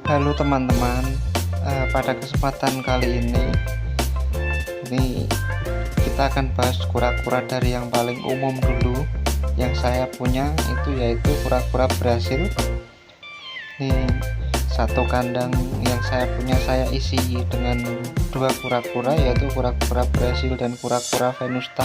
Halo teman-teman, pada kesempatan kali ini kita akan bahas kura-kura dari yang paling umum dulu. Yang saya punya itu yaitu kura-kura Brasil. Ini satu kandang yang saya punya, saya isi dengan dua kura-kura, yaitu kura-kura Brasil dan kura-kura Venusta.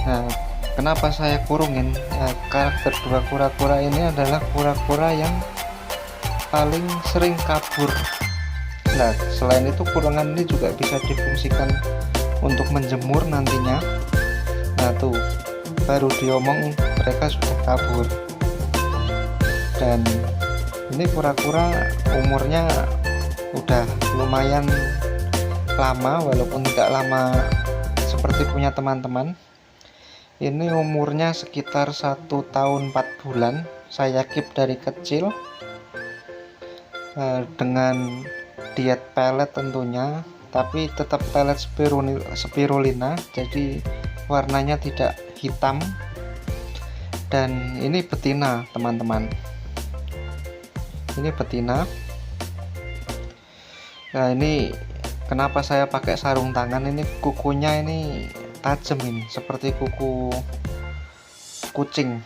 Nah, kenapa saya kurungin? Karakter dua kura-kura ini adalah kura-kura yang paling sering kabur. Nah, selain itu kurungan ini juga bisa difungsikan untuk menjemur nantinya. Nah tuh, baru diomong mereka sudah kabur. Dan ini kura-kura umurnya udah lumayan lama, walaupun tidak lama seperti punya teman-teman. Ini umurnya sekitar 1 tahun 4 bulan. Saya keep dari kecil dengan diet pelet tentunya, tapi tetap pelet spirulina, jadi warnanya tidak hitam. Dan ini betina, teman-teman, ini betina. Nah, ini kenapa saya pakai sarung tangan, ini kukunya ini tajam, ini seperti kuku kucing,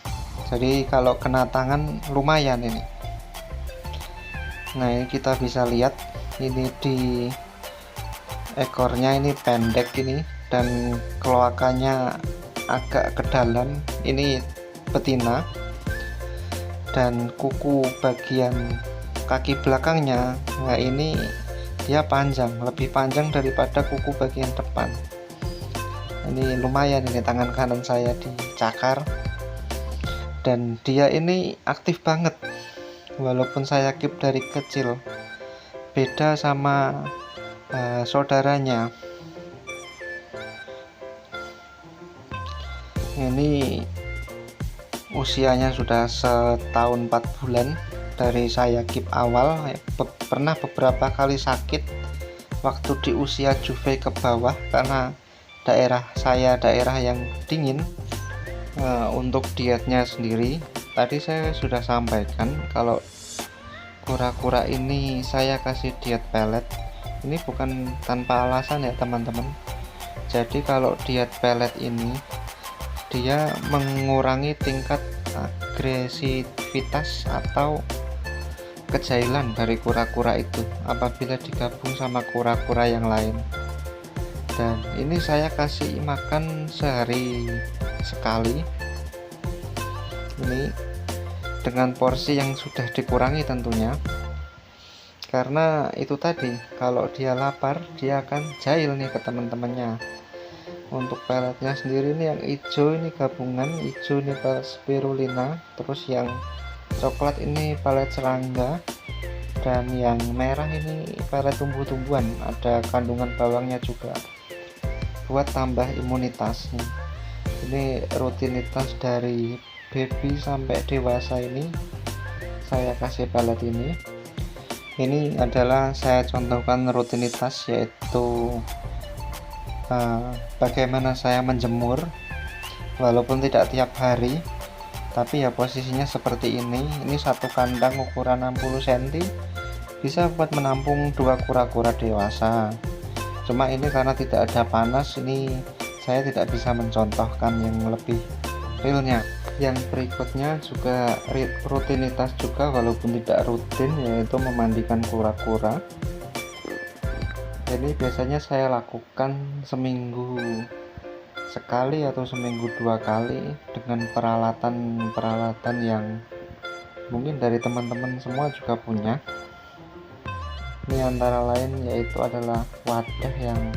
jadi kalau kena tangan lumayan ini. Nah, ini kita bisa lihat ini di ekornya ini pendek ini, dan kloakanya agak ke dalam. Ini betina, dan kuku bagian kaki belakangnya, nah ini dia panjang, lebih panjang daripada kuku bagian depan. Ini lumayan, ini tangan kanan saya dicakar, dan dia ini aktif banget walaupun saya keep dari kecil. Beda sama saudaranya. Ini usianya sudah 1 tahun 4 bulan dari saya keep awal. Pernah beberapa kali sakit waktu di usia juve ke bawah, karena daerah saya daerah yang dingin. Untuk dietnya sendiri tadi saya sudah sampaikan kalau kura-kura ini saya kasih diet pelet. Ini bukan tanpa alasan ya teman-teman. Jadi kalau diet pelet ini dia mengurangi tingkat agresivitas atau kejailan dari kura-kura itu apabila digabung sama kura-kura yang lain. Dan ini saya kasih makan sehari sekali, ini dengan porsi yang sudah dikurangi tentunya, karena itu tadi, kalau dia lapar dia akan jahil nih ke teman-temannya. Untuk peletnya sendiri ini yang hijau ini gabungan, hijau ini pelet spirulina, terus yang coklat ini pelet serangga, dan yang merah ini pelet tumbuh-tumbuhan, ada kandungan bawangnya juga buat tambah imunitas. Ini rutinitas dari baby sampai dewasa, ini saya kasih pelet ini. Ini adalah saya contohkan rutinitas, yaitu bagaimana saya menjemur, walaupun tidak tiap hari, tapi ya posisinya seperti ini. Ini satu kandang ukuran 60 cm bisa buat menampung 2 kura-kura dewasa. Cuma ini karena tidak ada panas, ini saya tidak bisa mencontohkan yang lebih realnya. Yang berikutnya juga rutinitas juga, walaupun tidak rutin, yaitu memandikan kura-kura. Ini biasanya saya lakukan seminggu sekali atau seminggu 2 kali dengan peralatan yang mungkin dari teman-teman semua juga punya. Ini antara lain yaitu adalah wadah yang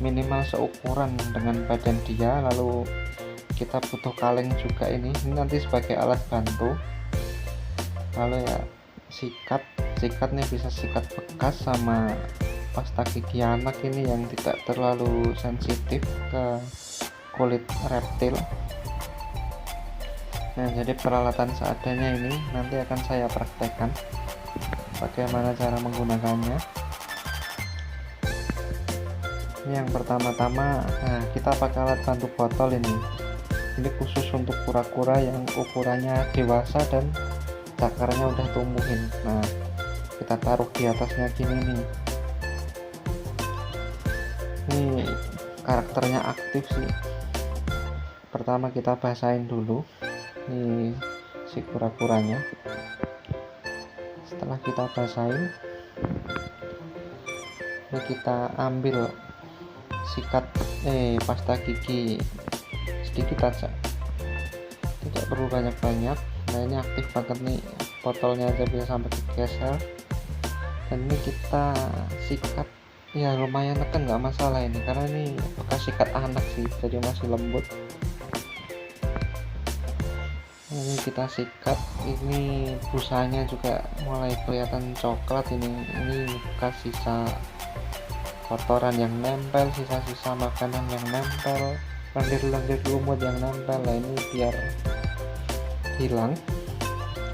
minimal seukuran dengan badan dia, lalu kita butuh kaleng juga, ini nanti sebagai alat bantu. Lalu ya sikat nih, bisa sikat bekas sama pasta gigi anak ini yang tidak terlalu sensitif ke kulit reptil. Nah, jadi peralatan seadanya ini nanti akan saya praktekkan bagaimana cara menggunakannya. Ini yang pertama-tama, kita pakai alat bantu botol ini khusus untuk kura-kura yang ukurannya dewasa dan cakarnya udah tumbuhin. Nah, kita taruh di atasnya gini nih. Ini karakternya aktif sih. Pertama kita basahin dulu nih si kura-kuranya. Setelah kita basahin, ini kita ambil sikat pasta gigi sedikit aja, tidak perlu banyak-banyak. Nah ini aktif banget nih, botolnya aja bisa sampai digeser. Dan ini kita sikat ya lumayan neken, nggak masalah ini karena ini bekas sikat anak sih, jadi masih lembut. Ini kita sikat, ini busanya juga mulai kelihatan coklat. Ini bekas sisa kotoran yang nempel, sisa-sisa makanan yang nempel, lendir-lendir lumut yang nempel. Nah ini biar hilang.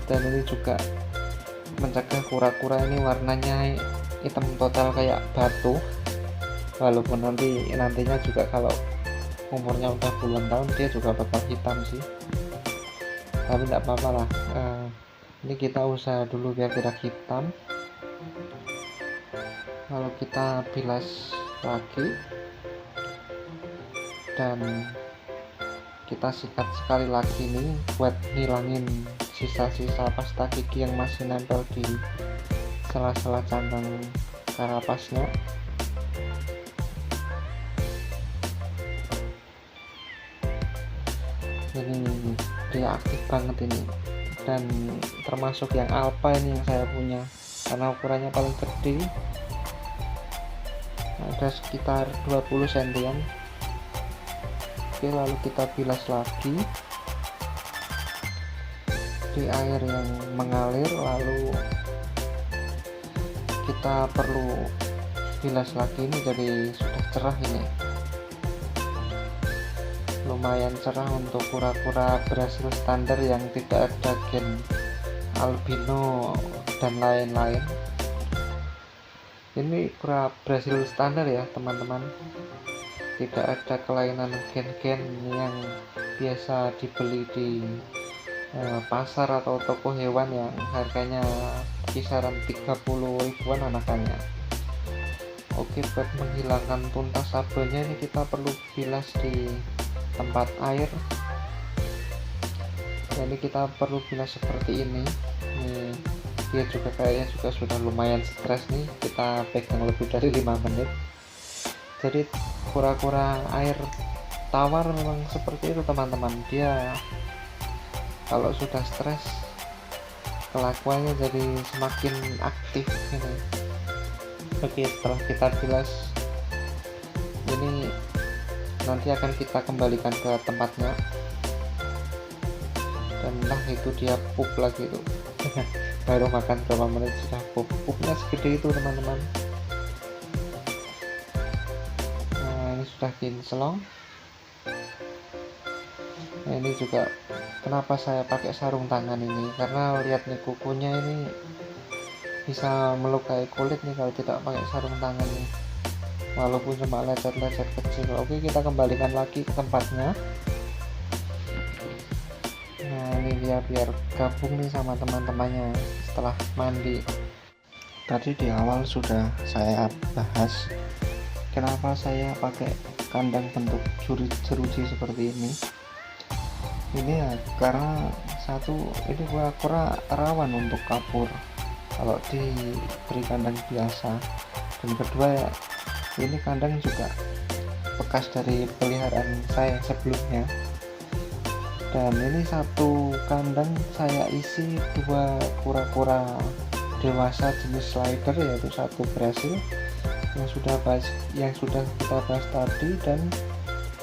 Dan ini juga mencegah kura-kura ini warnanya hitam total kayak batu, walaupun nantinya juga kalau umurnya udah puluhan tahun dia juga bakal hitam sih, tapi tidak apa-apa lah. Ini kita usaha dulu biar tidak hitam. Lalu kita bilas lagi dan kita sikat sekali lagi nih buat ngilangin sisa-sisa pasta gigi yang masih nempel di sela-sela cangkang karapasnya. Ini dia aktif banget ini, dan termasuk yang alpha ini yang saya punya karena ukurannya paling gede, ada sekitar 20 cm. Oke, lalu kita bilas lagi di air yang mengalir, lalu kita perlu bilas lagi. Ini jadi sudah cerah, ini lumayan cerah untuk kura-kura Brasil standar yang tidak ada gen albino dan lain-lain. Ini kura Brasil standar ya teman-teman, tidak ada kelainan gen-gen yang biasa dibeli di pasar atau toko hewan yang harganya kisaran 30 ribuan anakannya. Oke, buat menghilangkan tuntas sabunnya ini kita perlu bilas di tempat air. Jadi kita perlu bilas seperti ini. Dia juga kayaknya juga sudah lumayan stres nih, kita pegang lebih dari 5 menit. Jadi kura-kura air tawar memang seperti itu teman-teman, dia kalau sudah stres kelakuannya jadi semakin aktif ini. Oke, setelah kita bilas ini nanti akan kita kembalikan ke tempatnya. Dan nah itu dia pup lagi tuh. Baru makan berapa menit sudah pupnya segede itu teman-teman. Nah ini sudah kinclong. Nah ini juga kenapa saya pakai sarung tangan ini, karena lihat nih kukunya ini bisa melukai kulit nih kalau tidak pakai sarung tangan nih, walaupun cuma lecet-lecet kecil. Oke, kita kembalikan lagi ke tempatnya. Nah ini dia biar gabung nih sama teman-temannya setelah mandi. Tadi di awal sudah saya bahas kenapa saya pakai kandang bentuk jeruji seperti ini. Ini ya karena satu, ini kura-kura rawan untuk kabur kalau diberi kandang biasa, dan kedua ya ini kandang juga bekas dari peliharaan saya sebelumnya. Dan ini satu kandang saya isi 2 kura-kura dewasa jenis slider, yaitu satu Brasil yang sudah kita bahas tadi, dan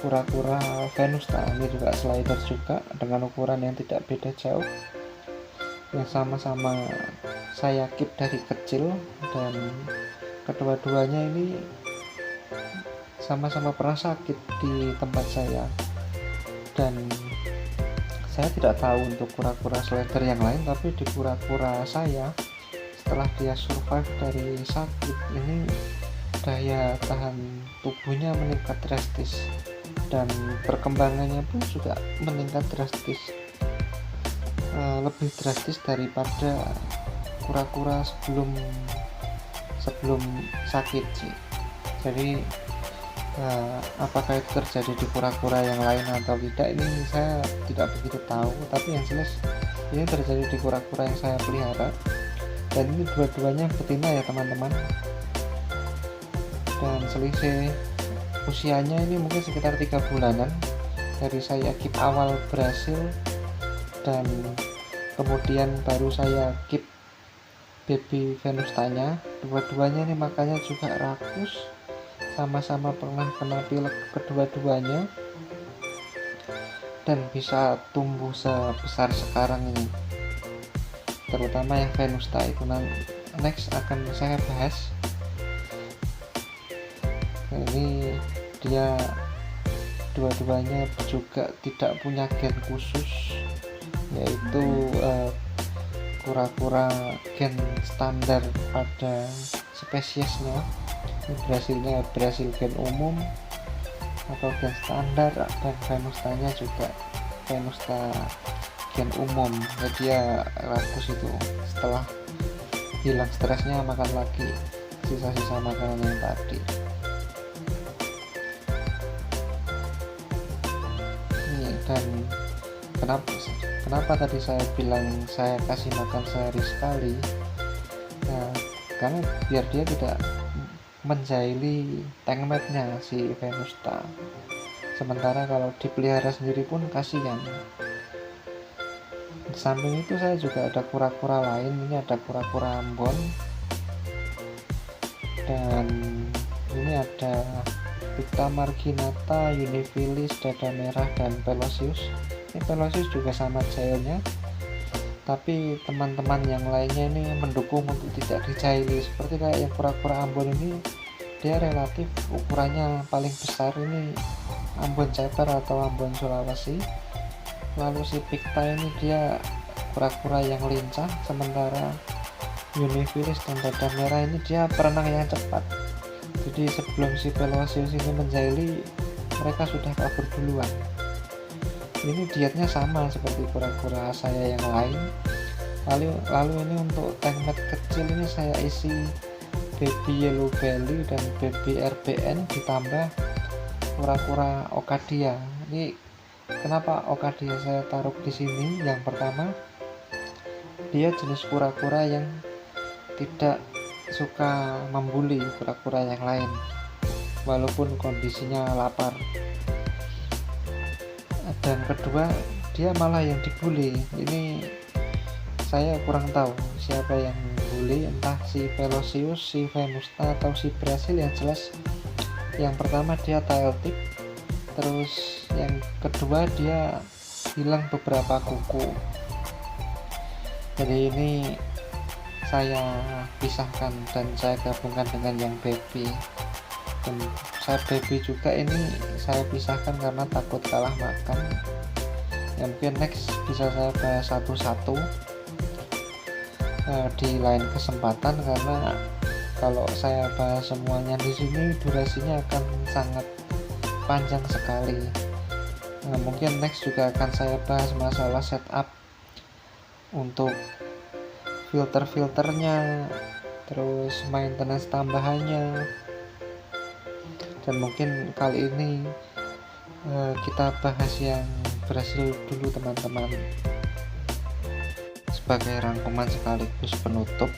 kura-kura Venusta. Ini juga slider juga dengan ukuran yang tidak beda jauh, yang sama-sama saya keep dari kecil, dan kedua-duanya ini sama-sama pernah sakit di tempat saya. Dan saya tidak tahu untuk kura-kura slider yang lain, tapi di kura-kura saya setelah dia survive dari sakit ini, daya tahan tubuhnya meningkat drastis dan perkembangannya pun juga meningkat drastis, lebih drastis daripada kura-kura sebelum sakit sih. Jadi apakah itu terjadi di kura-kura yang lain atau tidak, ini saya tidak begitu tahu, tapi yang jelas ini terjadi di kura-kura yang saya pelihara, dan ini dua-duanya betina ya teman-teman, dan selisih usianya ini mungkin sekitar 3 bulanan dari saya keep awal berhasil, dan kemudian baru saya keep baby venustanya. Dua-duanya ini makanya juga rakus, sama-sama pernah kena pilek kedua-duanya, dan bisa tumbuh sebesar sekarang ini, terutama yang venusta itu next akan saya bahas. Ini dia dua-duanya juga tidak punya gen khusus, yaitu kura-kura gen standar pada spesiesnya. Ini Brasil gen umum atau gen standar, dan venustanya juga venusta gen umum. Jadi dia rakus itu setelah hilang stresnya makan lagi sisa-sisa makanan yang tadi. Dan kenapa tadi saya bilang saya kasih makan sehari sekali, nah, karena biar dia tidak menjahili tankmate-nya si venusta. Sementara kalau dipelihara sendiri pun kasihan. Di samping itu saya juga ada kura-kura lain. Ini ada kura-kura Ambon, dan ini ada Picta marginata, Unifilis, dada merah, dan Pelosius. Ini Pelosius juga sama jailnya, tapi teman-teman yang lainnya ini mendukung untuk tidak dijahili. Seperti kayak yang kura-kura Ambon ini, dia relatif ukurannya paling besar, ini Ambon Ceper atau Ambon Sulawesi. Lalu si Picta ini dia kura-kura yang lincah, sementara Unifilis dan dada merah ini dia perenang yang cepat. Jadi sebelum si Pelosius ini menjahili, mereka sudah kabur duluan. Ini dietnya sama seperti kura-kura saya yang lain. Lalu ini untuk tankmate kecil ini saya isi baby yellow belly dan baby RBN ditambah kura-kura Okadia. Ini kenapa Okadia saya taruh di sini? Yang pertama, dia jenis kura-kura yang tidak suka membuli kura-kura yang lain walaupun kondisinya lapar. Dan kedua, dia malah yang dibully. Ini saya kurang tahu siapa yang bully, entah si Pelosius, si venusta, atau si Brasil. Yang jelas yang pertama dia tail tip, terus yang kedua dia hilang beberapa kuku. Jadi ini saya pisahkan dan saya gabungkan dengan yang baby, dan saya baby juga ini saya pisahkan karena takut kalah makan. Ya, mungkin next bisa saya bahas satu-satu di lain kesempatan, karena kalau saya bahas semuanya di sini durasinya akan sangat panjang sekali. Mungkin next juga akan saya bahas masalah setup untuk filternya, terus maintenance tambahannya, dan mungkin kali ini kita bahas yang Brasil dulu teman-teman, sebagai rangkuman sekaligus penutup,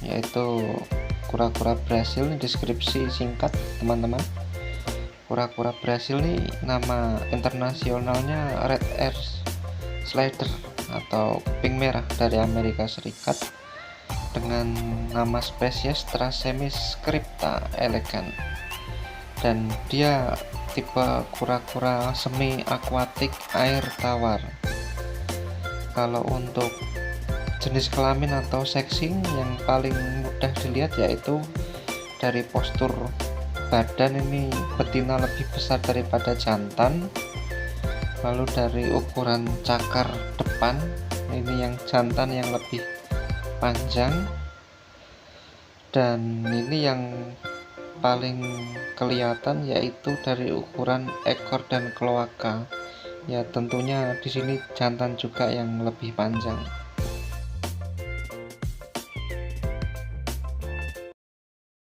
yaitu kura-kura Brasil. Ini deskripsi singkat teman-teman. Kura-kura Brasil nih nama internasionalnya Red Ear Slider atau kuping merah dari Amerika Serikat, dengan nama spesies Trasemis crypta elegans, dan dia tipe kura-kura semi akuatik air tawar. Kalau untuk jenis kelamin atau sexing yang paling mudah dilihat yaitu dari postur badan, ini betina lebih besar daripada jantan. Lalu dari ukuran cakar depan, ini yang jantan yang lebih panjang, dan ini yang paling kelihatan yaitu dari ukuran ekor dan kloaka. Ya tentunya di sini jantan juga yang lebih panjang.